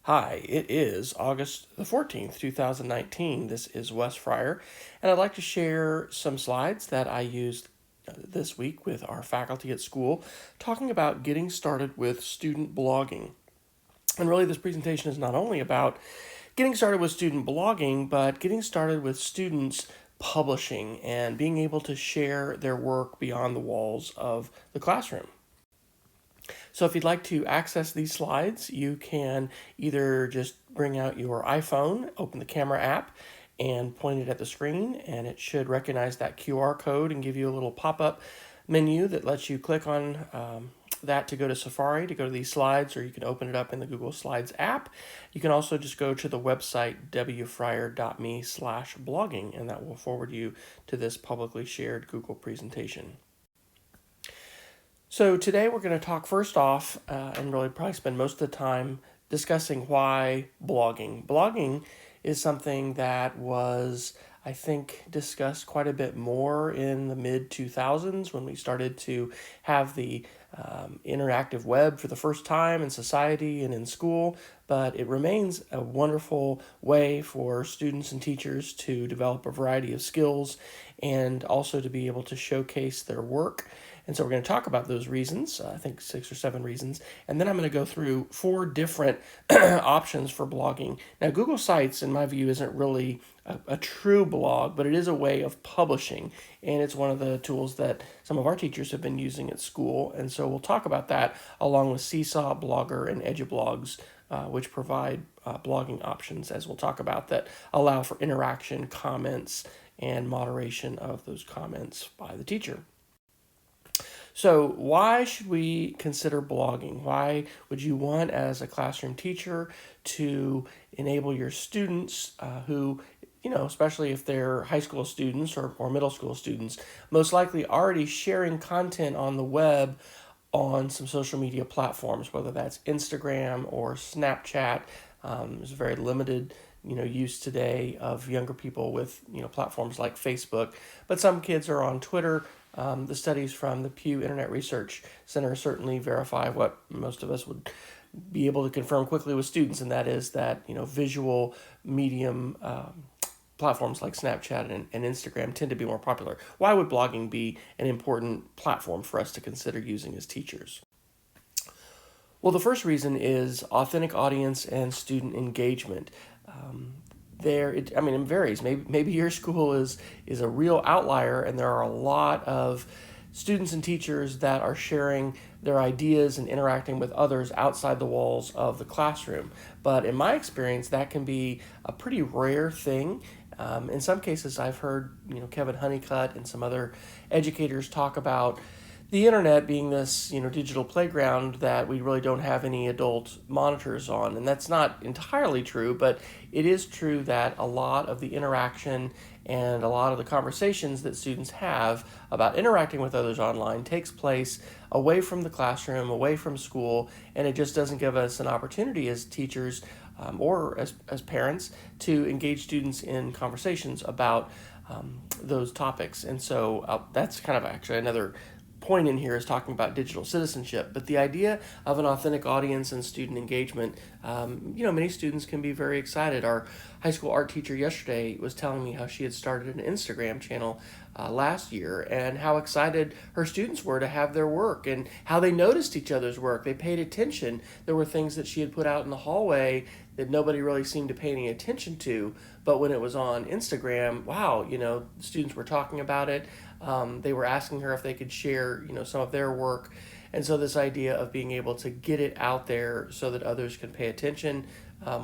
Hi, it is August the 14th, 2019. This is Wes Fryer, and I'd like to share some slides that I used this week with our faculty at school, talking about getting started with student blogging. And really, this presentation is not only about getting started with student blogging, but getting started with students publishing and being able to share their work beyond the walls of the classroom. So if you'd like to access these slides, you can either just bring out your iPhone, open the camera app, and point it at the screen, and it should recognize that QR code and give you a little pop-up menu that lets you click on that to go to Safari, to go to these slides, or you can open it up in the Google Slides app. You can also just go to the website wfryer.me/blogging, and that will forward you to this publicly shared Google presentation. So today we're going to talk first off and really probably spend most of the time discussing why blogging. Blogging is something that was, I think, discussed quite a bit more in the mid-2000s when we started to have the interactive web for the first time in society and in school, but it remains a wonderful way for students and teachers to develop a variety of skills and also to be able to showcase their work. And so we're going to talk about those reasons, I think 6 or 7 reasons, and then I'm going to go through 4 different options for blogging. Now, Google Sites, in my view, isn't really a true blog, but it is a way of publishing, and it's one of the tools that some of our teachers have been using at school, and so we'll talk about that along with Seesaw, Blogger, and Edublogs, which provide blogging options, as we'll talk about, that allow for interaction, comments, and moderation of those comments by the teacher. So why should we consider blogging? Why would you want, as a classroom teacher, to enable your students who, especially if they're high school students or middle school students, most likely already sharing content on the web on some social media platforms, whether that's Instagram or Snapchat. There's very limited use today of younger people with platforms like Facebook, but some kids are on Twitter. The studies from the Pew Internet Research Center certainly verify what most of us would be able to confirm quickly with students, and that is that visual medium platforms like Snapchat and Instagram tend to be more popular. Why would blogging be an important platform for us to consider using as teachers? Well, the first reason is authentic audience and student engagement. It varies. Maybe your school is a real outlier, and there are a lot of students and teachers that are sharing their ideas and interacting with others outside the walls of the classroom. But in my experience, that can be a pretty rare thing. In some cases, I've heard Kevin Honeycutt and some other educators talk about the internet being this digital playground that we really don't have any adult monitors on, and that's not entirely true, but it is true that a lot of the interaction and a lot of the conversations that students have about interacting with others online takes place away from the classroom, away from school, and it just doesn't give us an opportunity as teachers or as parents to engage students in conversations about those topics. And so that's kind of actually another point in here is talking about digital citizenship, but the idea of an authentic audience and student engagement, many students can be very excited. Our high school art teacher yesterday was telling me how she had started an Instagram channel last year and how excited her students were to have their work and how they noticed each other's work. They paid attention. There were things that she had put out in the hallway that nobody really seemed to pay any attention to, but when it was on Instagram, wow, students were talking about it. They were asking her if they could share, some of their work. And so this idea of being able to get it out there so that others can pay attention.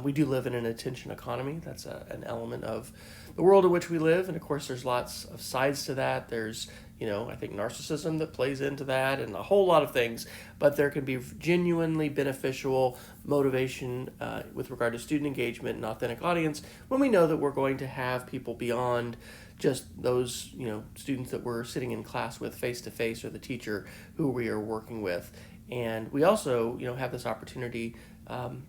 We do live in an attention economy. That's an element of the world in which we live. And of course, there's lots of sides to that. There's, I think narcissism that plays into that and a whole lot of things. But there can be genuinely beneficial motivation with regard to student engagement and authentic audience when we know that we're going to have people beyond just those students that we're sitting in class with face to face or the teacher who we are working with. And we also have this opportunity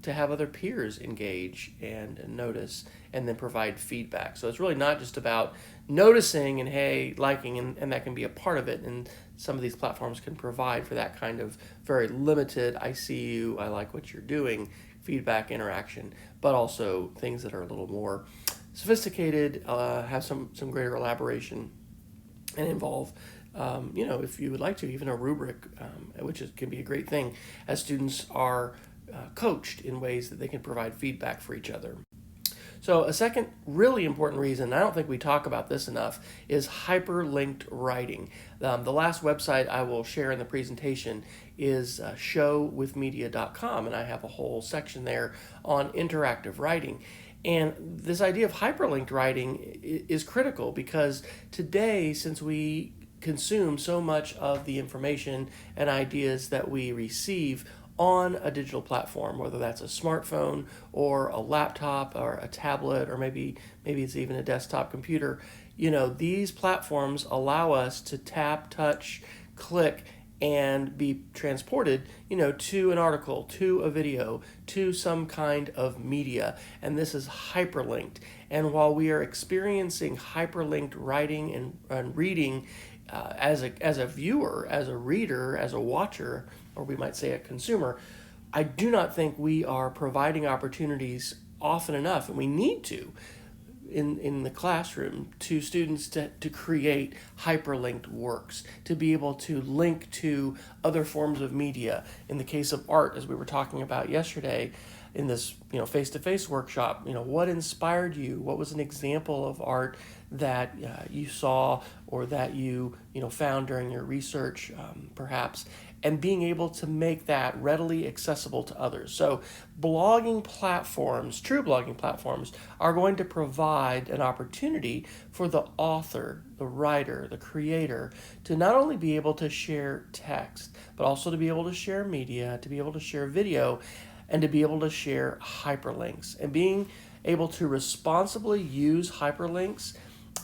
to have other peers engage and notice and then provide feedback. So it's really not just about noticing and liking, and that can be a part of it. And some of these platforms can provide for that kind of very limited, I see you, I like what you're doing feedback, interaction, but also things that are a little more sophisticated, have some greater elaboration, and involve, if you would like to, even a rubric, can be a great thing as students are coached in ways that they can provide feedback for each other. So a second really important reason, and I don't think we talk about this enough, is hyperlinked writing. The last website I will share in the presentation is showwithmedia.com, and I have a whole section there on interactive writing. And this idea of hyperlinked writing is critical because today, since we consume so much of the information and ideas that we receive on a digital platform, whether that's a smartphone or a laptop or a tablet, or maybe it's even a desktop computer, these platforms allow us to tap, touch, click, and be transported, to an article, to a video, to some kind of media. And this is hyperlinked. And while we are experiencing hyperlinked writing and reading as a viewer, as a reader, as a watcher, or we might say a consumer, I do not think we are providing opportunities often enough, and we need to, in the classroom, to students to create hyperlinked works, to be able to link to other forms of media. In the case of art, as we were talking about yesterday in this face-to-face workshop, what inspired you? What was an example of art that you saw or that you found during your research, perhaps, and being able to make that readily accessible to others. So blogging platforms, true blogging platforms, are going to provide an opportunity for the author, the writer, the creator, to not only be able to share text, but also to be able to share media, to be able to share video, and to be able to share hyperlinks. And being able to responsibly use hyperlinks,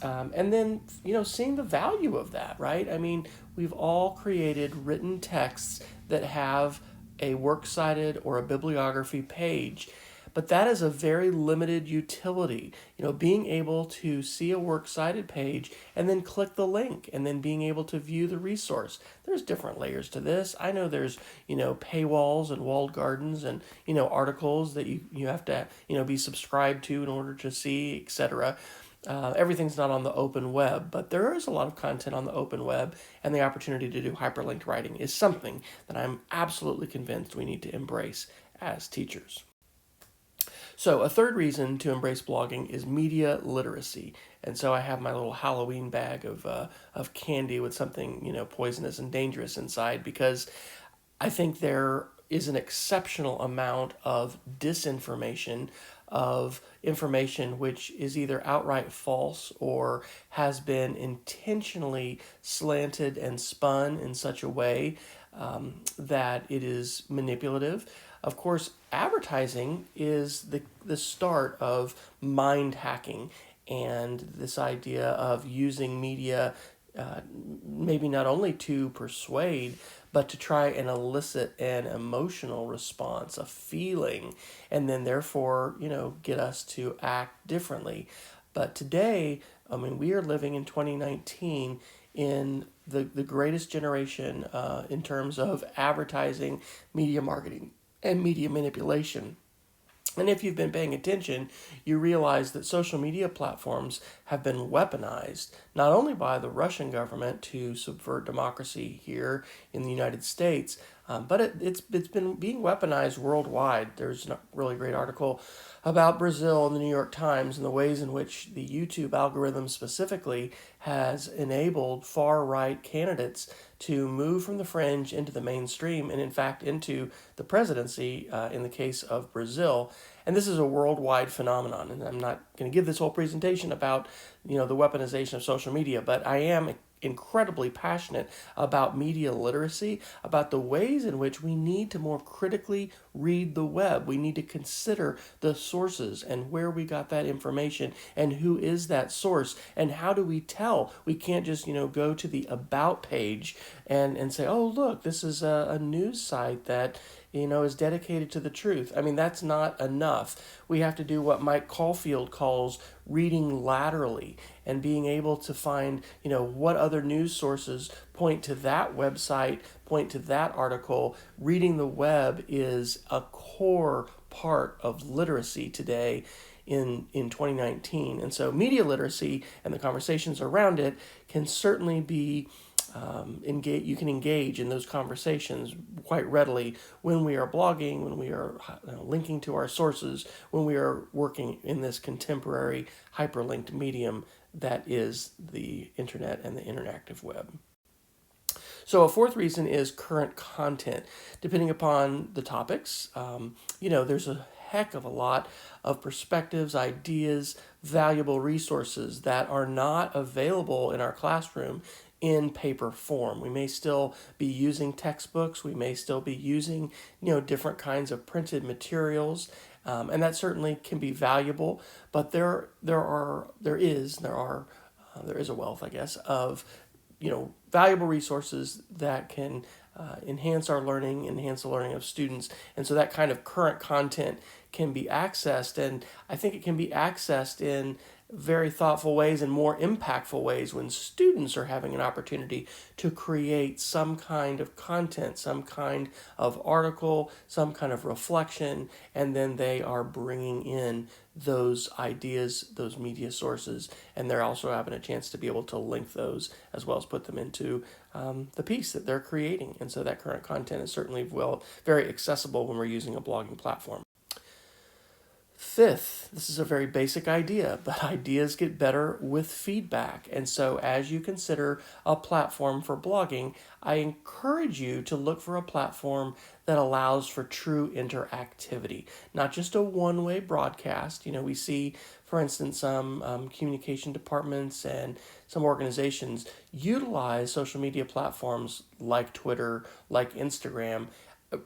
and then, seeing the value of that, right? I mean, we've all created written texts that have a works cited or a bibliography page, but that is a very limited utility. Being able to see a works cited page and then click the link and then being able to view the resource. There's different layers to this. I know there's, paywalls and walled gardens and, articles that you have to, be subscribed to in order to see, etc. Everything's not on the open web, but there is a lot of content on the open web, and the opportunity to do hyperlinked writing is something that I'm absolutely convinced we need to embrace as teachers. So a third reason to embrace blogging is media literacy. And so I have my little Halloween bag of candy with something, poisonous and dangerous inside, because I think there is an exceptional amount of disinformation, of information which is either outright false or has been intentionally slanted and spun in such a way that it is manipulative. Of course, advertising is the start of mind hacking and this idea of using media maybe not only to persuade, but to try and elicit an emotional response, a feeling, and then therefore, get us to act differently. But today, we are living in 2019 in the greatest generation in terms of advertising, media marketing, and media manipulation. And if you've been paying attention, you realize that social media platforms have been weaponized, not only by the Russian government to subvert democracy here in the United States, but it's been being weaponized worldwide. There's a really great article about Brazil in the New York Times and the ways in which the YouTube algorithm specifically has enabled far-right candidates to move from the fringe into the mainstream and, in fact, into the presidency in the case of Brazil. And this is a worldwide phenomenon. And I'm not going to give this whole presentation about, the weaponization of social media, but I am incredibly passionate about media literacy, about the ways in which we need to more critically read the web. We need to consider the sources and where we got that information and who is that source and how do we tell. We can't just, go to the about page and say, oh, look, this is a news site that is dedicated to the truth. I mean, that's not enough. We have to do what Mike Caulfield calls reading laterally and being able to find, what other news sources point to that website, point to that article. Reading the web is a core part of literacy today in 2019. And so media literacy and the conversations around it can certainly be you can engage in those conversations quite readily when we are blogging, when we are linking to our sources, when we are working in this contemporary hyperlinked medium that is the internet and the interactive web. So a fourth reason is current content. Depending upon the topics, there's a heck of a lot of perspectives, ideas, valuable resources that are not available in our classroom in paper form. We may still be using textbooks. We may still be using, different kinds of printed materials, and that certainly can be valuable. But there is a wealth, I guess, of valuable resources that can enhance our learning, enhance the learning of students. And so that kind of current content can be accessed. And I think it can be accessed in very thoughtful ways and more impactful ways when students are having an opportunity to create some kind of content, some kind of article, some kind of reflection, and then they are bringing in those ideas, those media sources, and they're also having a chance to be able to link those as well as put them into the piece that they're creating. And so that current content is certainly very accessible when we're using a blogging platform. Fifth, this is a very basic idea, but ideas get better with feedback. And so as you consider a platform for blogging, I encourage you to look for a platform that allows for true interactivity, not just a one-way broadcast. We see, for instance, some communication departments and some organizations utilize social media platforms like Twitter, like Instagram,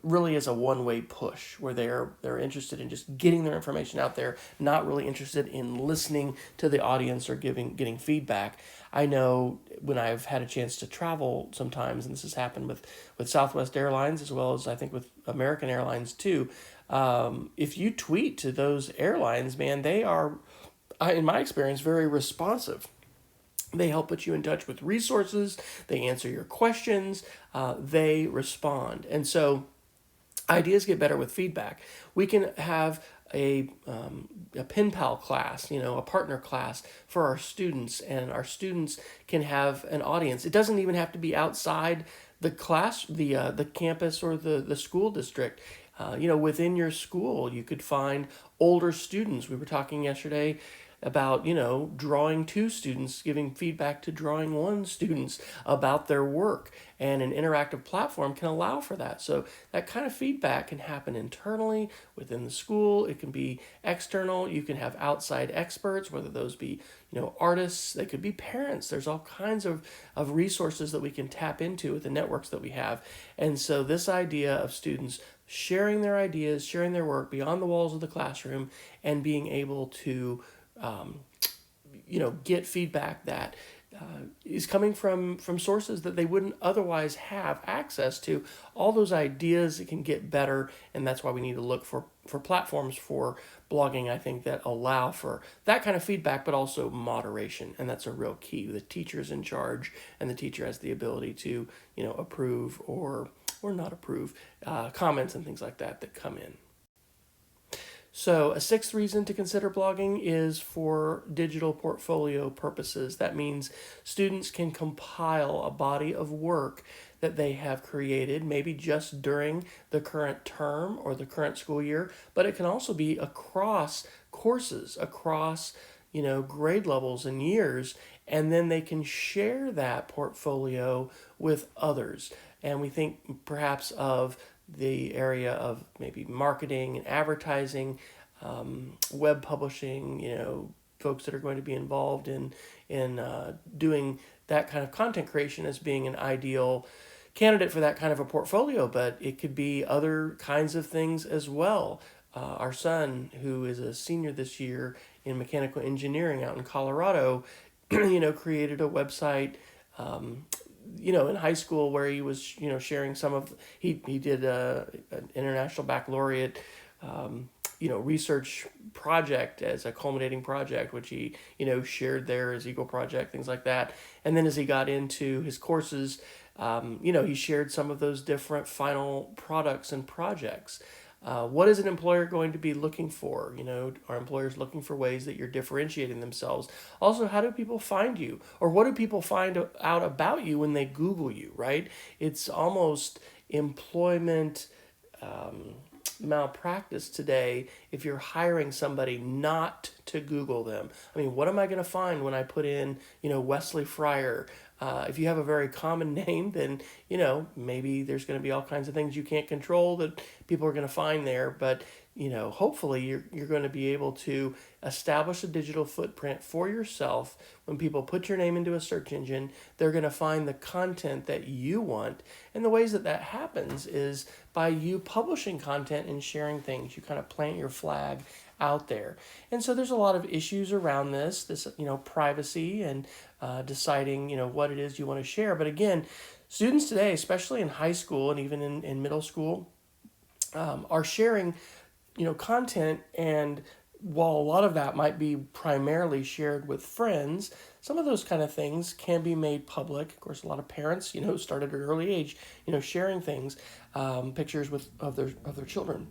really is a one-way push where they're interested in just getting their information out there, not really interested in listening to the audience or getting feedback. I know when I've had a chance to travel sometimes, and this has happened with Southwest Airlines as well as I think with American Airlines too, if you tweet to those airlines, man, they are, in my experience, very responsive. They help put you in touch with resources. They answer your questions. They respond. And so ideas get better with feedback. We can have a pen pal class, a partner class for our students, and our students can have an audience. It doesn't even have to be outside the class, the campus or the school district. Within your school, you could find older students. We were talking yesterday about, drawing 2 students, giving feedback to drawing 1 students about their work. And an interactive platform can allow for that. So that kind of feedback can happen internally within the school. It can be external. You can have outside experts, whether those be, artists, they could be parents. There's all kinds of resources that we can tap into with the networks that we have. And so this idea of students sharing their ideas, sharing their work beyond the walls of the classroom, and being able to get feedback that is coming from sources that they wouldn't otherwise have access to. All those ideas, it can get better, and that's why we need to look for platforms for blogging, I think, that allow for that kind of feedback, but also moderation, and that's a real key. The teacher's in charge, and the teacher has the ability to, approve or not approve comments and things like that come in. So a 6th reason to consider blogging is for digital portfolio purposes. That means students can compile a body of work that they have created, maybe just during the current term or the current school year, but it can also be across courses, across, grade levels and years, and then they can share that portfolio with others. And we think perhaps of the area of maybe marketing and advertising, web publishing, folks that are going to be involved in doing that kind of content creation as being an ideal candidate for that kind of a portfolio, but it could be other kinds of things as well. Our son, who is a senior this year in mechanical engineering out in Colorado, created a website in high school where he was, sharing some of, he did an international baccalaureate, research project as a culminating project, which he, shared there as Eagle Project, things like that. And then as he got into his courses, he shared some of those different final products and projects. What is an employer going to be looking for? Are employers looking for ways that you're differentiating themselves? Also, how do people find you? Or what do people find out about you when they Google you, right? It's almost employment malpractice today if you're hiring somebody not to Google them. I mean, what am I going to find when I put in, Wesley Fryer? If you have a very common name, then, maybe there's going to be all kinds of things you can't control that people are going to find there. But, hopefully you're going to be able to establish a digital footprint for yourself. When people put your name into a search engine, they're going to find the content that you want. And the ways that happens is by you publishing content and sharing things. You kind of plant your flag out there. And so there's a lot of issues around this, privacy and deciding, what it is you want to share. But again, students today, especially in high school and even in middle school, are sharing, content. And while a lot of that might be primarily shared with friends, some of those kind of things can be made public. Of course, a lot of parents, started at an early age, sharing things, pictures of their children.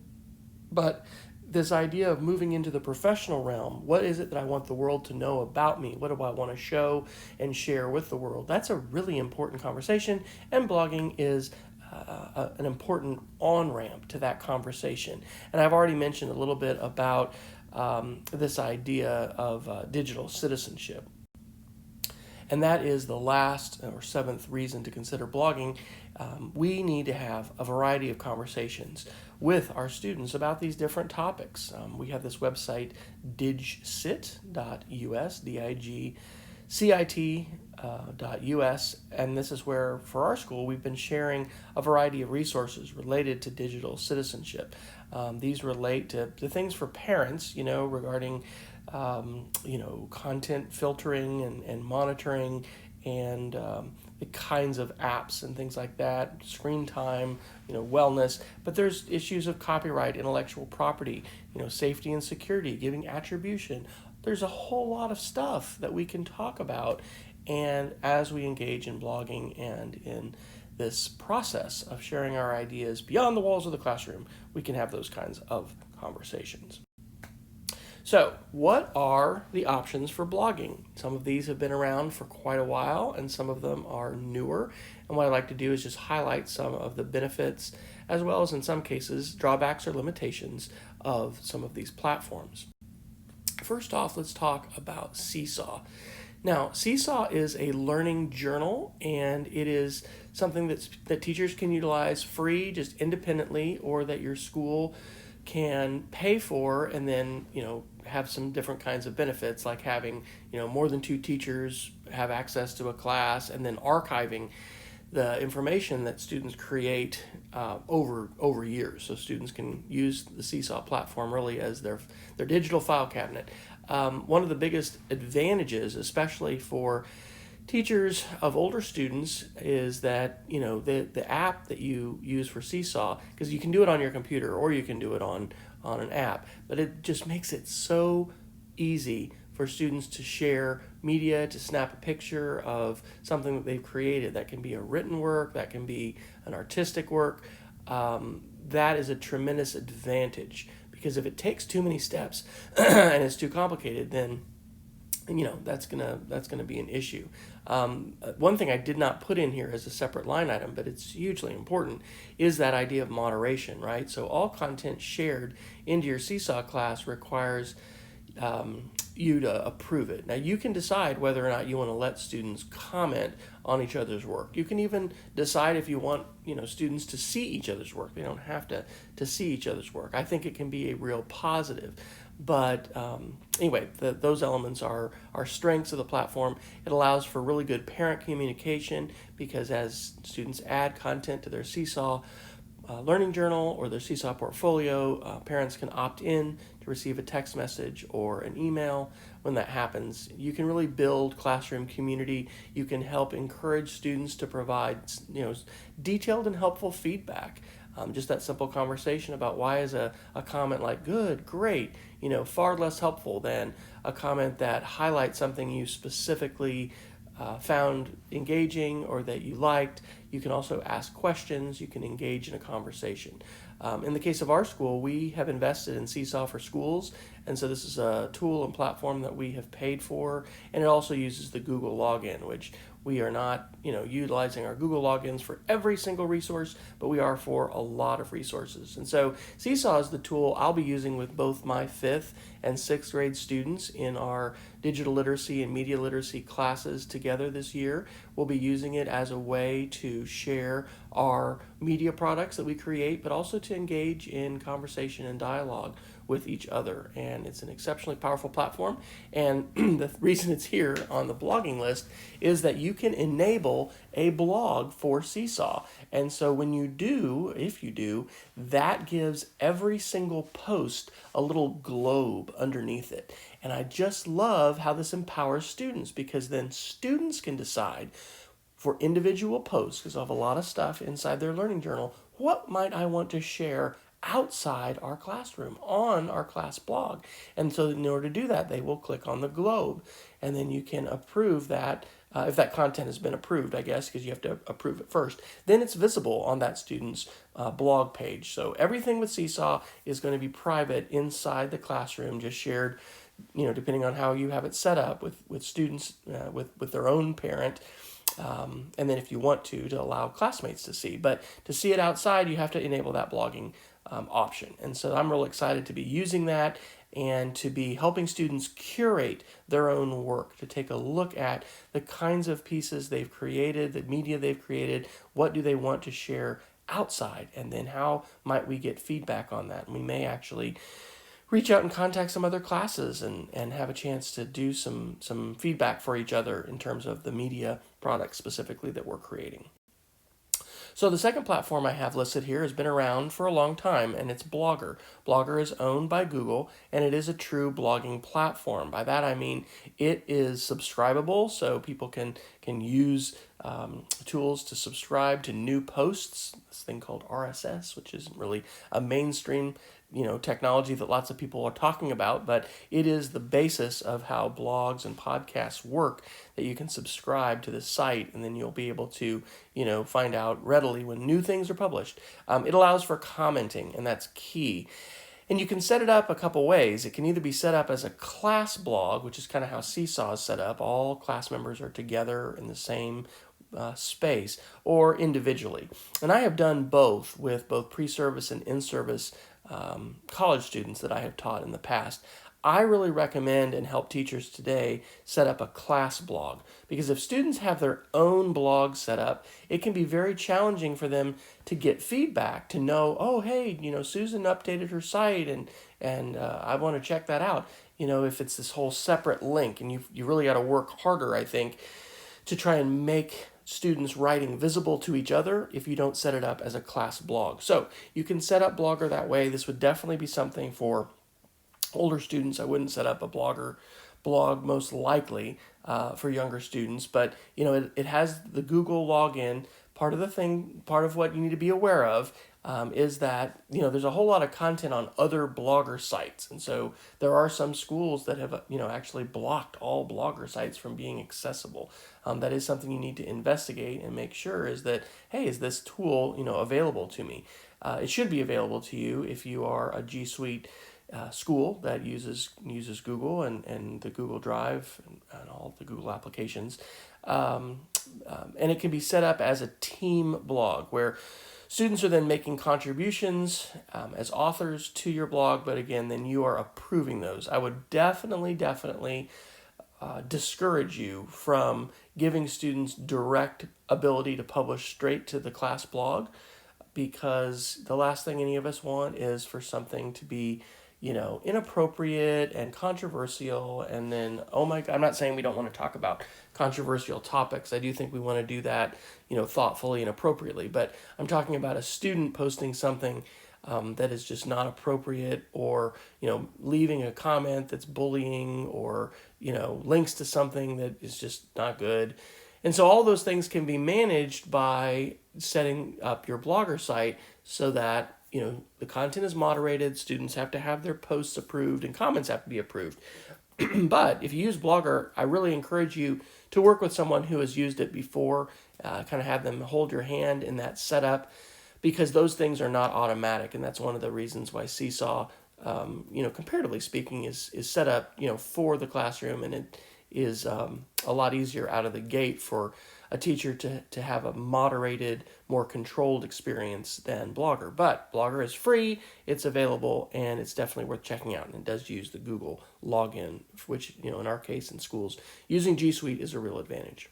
But this idea of moving into the professional realm, what is it that I want the world to know about me? What do I want to show and share with the world? That's a really important conversation, and blogging is an important on-ramp to that conversation. And I've already mentioned a little bit about this idea of digital citizenship. And that is the last or seventh reason to consider blogging. We need to have a variety of conversations with our students about these different topics. We have this website, digcit.us, digcit.us, and this is where, for our school, we've been sharing a variety of resources related to digital citizenship. These relate to things for parents, regarding content filtering and monitoring, and the kinds of apps and things like that, screen time, wellness. But there's issues of copyright, intellectual property, safety and security, giving attribution. There's a whole lot of stuff that we can talk about. And as we engage in blogging and in this process of sharing our ideas beyond the walls of the classroom, we can have those kinds of conversations. So, what are the options for blogging? Some of these have been around for quite a while, and some of them are newer. And what I'd like to do is just highlight some of the benefits, as well as in some cases, drawbacks or limitations of some of these platforms. First off, let's talk about Seesaw. Now, Seesaw is a learning journal, and it is something that teachers can utilize free, just independently, or that your school can pay for, and then have some different kinds of benefits, like having more than 2 teachers have access to a class, and then archiving the information that students create over years. So students can use the Seesaw platform really as their digital file cabinet. One of the biggest advantages, especially for teachers of older students, is that the app that you use for Seesaw, because you can do it on your computer or you can do it on an app, but it just makes it so easy for students to share media, to snap a picture of something that they've created. That can be a written work, that can be an artistic work. That is a tremendous advantage, because if it takes too many steps and it's too complicated, then that's gonna be an issue. One thing I did not put in here as a separate line item, but it's hugely important, is that idea of moderation, right? So all content shared into your Seesaw class requires you to approve it. Now, you can decide whether or not you want to let students comment on each other's work. You can even decide if you want students to see each other's work. They don't have to see each other's work. I think it can be a real positive. But anyway, those elements are strengths of the platform. It allows for really good parent communication, because as students add content to their Seesaw learning journal or their Seesaw portfolio, parents can opt in to receive a text message or an email. When that happens, you can really build classroom community. You can help encourage students to provide, detailed and helpful feedback. Just that simple conversation about why is a comment like good, great, far less helpful than a comment that highlights something you specifically found engaging or that you liked. You can also ask questions. You can engage in a conversation. In the case of our school, we have invested in Seesaw for Schools, and so this is a tool and platform that we have paid for, and it also uses the Google login, which we are not, utilizing our Google logins for every single resource, but we are for a lot of resources. And so Seesaw is the tool I'll be using with both my 5th and 6th grade students in our digital literacy and media literacy classes together this year. We'll be using it as a way to share our media products that we create, but also to engage in conversation and dialogue with each other. And it's an exceptionally powerful platform. And the reason it's here on the blogging list is that you can enable a blog for Seesaw. And so when you do, if you do, that gives every single post a little globe underneath it. And I just love how this empowers students, because then students can decide for individual posts, because I have a lot of stuff inside their learning journal, what might I want to share outside our classroom on our class blog. And so in order to do that, they will click on the globe, and then you can approve that. If that content has been approved, I guess, because you have to approve it first, then it's visible on that student's blog page. So everything with Seesaw is going to be private inside the classroom, just shared, depending on how you have it set up with students, with their own parent. And then if you want to allow classmates to see. But to see it outside, you have to enable that blogging option. And so I'm real excited to be using that and to be helping students curate their own work, to take a look at the kinds of pieces they've created, the media they've created, what do they want to share outside, and then how might we get feedback on that. And we may actually reach out and contact some other classes and have a chance to do some feedback for each other in terms of the media products specifically that we're creating. So the second platform I have listed here has been around for a long time, and it's Blogger. Blogger is owned by Google, and it is a true blogging platform. By that I mean it is subscribable, so people can use tools to subscribe to new posts, this thing called RSS, which isn't really a mainstream technology that lots of people are talking about, but it is the basis of how blogs and podcasts work, that you can subscribe to this site, and then you'll be able to, find out readily when new things are published. It allows for commenting, and that's key. And you can set it up a couple ways. It can either be set up as a class blog, which is kind of how Seesaw is set up. All class members are together in the same space, or individually. And I have done both with both pre-service and in-service college students that I have taught in the past. I really recommend and help teachers today set up a class blog, because if students have their own blog set up, it can be very challenging for them to get feedback, to know, oh, hey, Susan updated her site and I want to check that out. If it's this whole separate link, and you really got to work harder, I think, to try and make students writing visible to each other if you don't set it up as a class blog. So you can set up Blogger that way. This would definitely be something for older students. I wouldn't set up a Blogger blog most likely for younger students, but it has the Google login. Part of what you need to be aware of is that there's a whole lot of content on other Blogger sites, and so there are some schools that have actually blocked all Blogger sites from being accessible. That is something you need to investigate and make sure is that, hey, is this tool available to me? It should be available to you if you are a G Suite school that uses Google and the Google Drive and all the Google applications. And it can be set up as a team blog where students are then making contributions as authors to your blog, but again, then you are approving those. I would definitely discourage you from giving students direct ability to publish straight to the class blog, because the last thing any of us want is for something to be inappropriate and controversial. And then, oh my God, I'm not saying we don't want to talk about controversial topics. I do think we want to do that, thoughtfully and appropriately. But I'm talking about a student posting something that is just not appropriate, or leaving a comment that's bullying, or links to something that is just not good. And so all those things can be managed by setting up your Blogger site so that the content is moderated, students have to have their posts approved, and comments have to be approved. But if you use Blogger, I really encourage you to work with someone who has used it before, kind of have them hold your hand in that setup, because those things are not automatic. And that's one of the reasons why Seesaw, comparatively speaking, is set up, for the classroom, and it is a lot easier out of the gate for a teacher to have a moderated, more controlled experience than Blogger. But Blogger is free, it's available, and it's definitely worth checking out. And it does use the Google login, which, in our case in schools, using G Suite is a real advantage.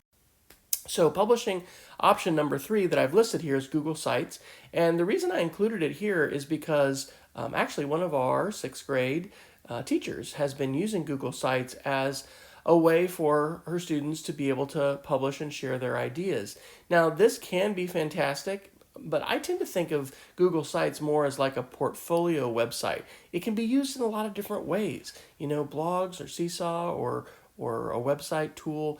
So publishing option number 3 that I've listed here is Google Sites. And the reason I included it here is because actually one of our 6th grade teachers has been using Google Sites as a way for her students to be able to publish and share their ideas. Now, this can be fantastic, but I tend to think of Google Sites more as like a portfolio website. It can be used in a lot of different ways, blogs or Seesaw or a website tool.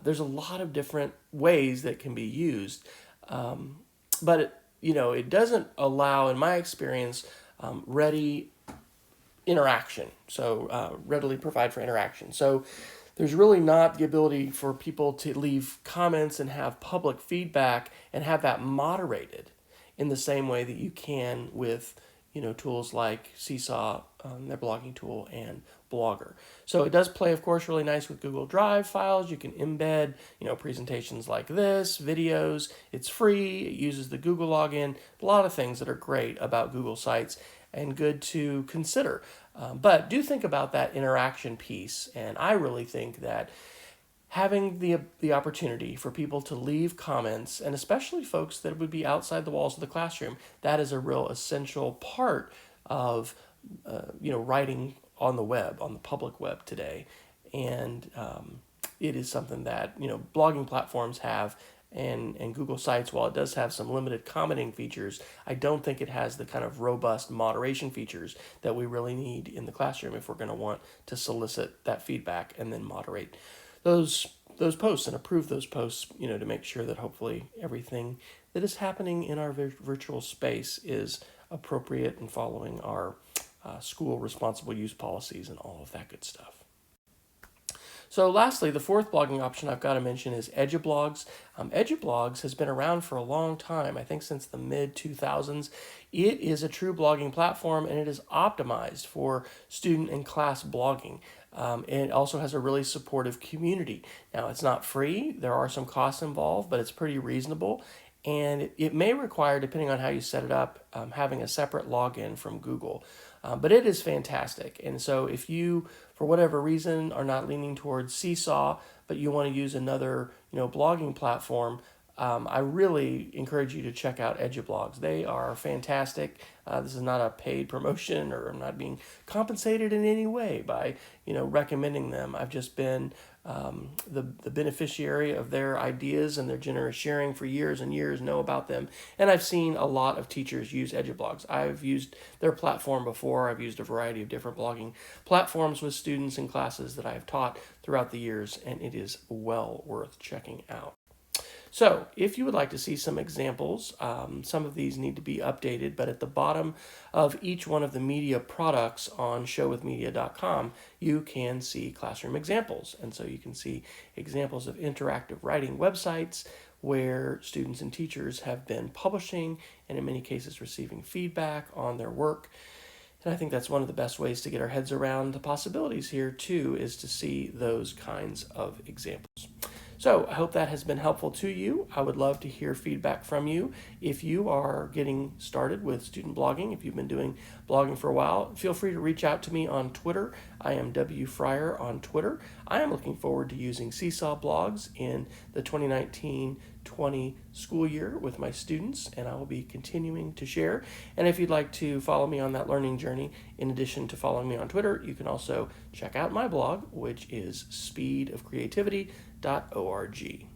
There's a lot of different ways that can be used, but it doesn't allow, in my experience, ready interaction. So readily provide for interaction. So there's really not the ability for people to leave comments and have public feedback and have that moderated in the same way that you can with tools like Seesaw, their blogging tool, and Blogger. So it does play, of course, really nice with Google Drive files. You can embed, presentations like this, videos. It's free. It uses the Google login. A lot of things that are great about Google Sites and good to consider. But do think about that interaction piece. And I really think that having the opportunity for people to leave comments, and especially folks that would be outside the walls of the classroom, that is a real essential part of writing on the web, on the public web today. And it is something that blogging platforms have, and Google Sites, while it does have some limited commenting features, I don't think it has the kind of robust moderation features that we really need in the classroom if we're going to want to solicit that feedback and then moderate those posts and approve those posts, to make sure that hopefully everything that is happening in our virtual space is appropriate and following our school responsible use policies and all of that good stuff. So lastly, the 4th blogging option I've got to mention is EduBlogs. EduBlogs has been around for a long time, I think since the mid-2000s. It is a true blogging platform, and it is optimized for student and class blogging. And it also has a really supportive community. Now, it's not free. There are some costs involved, but it's pretty reasonable. And it may require, depending on how you set it up, having a separate login from Google. But it is fantastic. And so if you, for whatever reason, are not leaning towards Seesaw, but you want to use another blogging platform, I really encourage you to check out EduBlogs. They are fantastic. This is not a paid promotion, or I'm not being compensated in any way by recommending them. I've just been the beneficiary of their ideas and their generous sharing for years and years, know about them. And I've seen a lot of teachers use EduBlogs. I've used their platform before. I've used a variety of different blogging platforms with students and classes that I've taught throughout the years, and it is well worth checking out. So if you would like to see some examples, some of these need to be updated, but at the bottom of each one of the media products on showwithmedia.com, you can see classroom examples. And so you can see examples of interactive writing websites where students and teachers have been publishing and in many cases receiving feedback on their work. And I think that's one of the best ways to get our heads around the possibilities here too, is to see those kinds of examples. So I hope that has been helpful to you. I would love to hear feedback from you. If you are getting started with student blogging, if you've been doing blogging for a while, feel free to reach out to me on Twitter. I am W. Fryer on Twitter. I am looking forward to using Seesaw blogs in the 2019-20 school year with my students, and I will be continuing to share. And if you'd like to follow me on that learning journey, in addition to following me on Twitter, you can also check out my blog, which is speedofcreativity.org.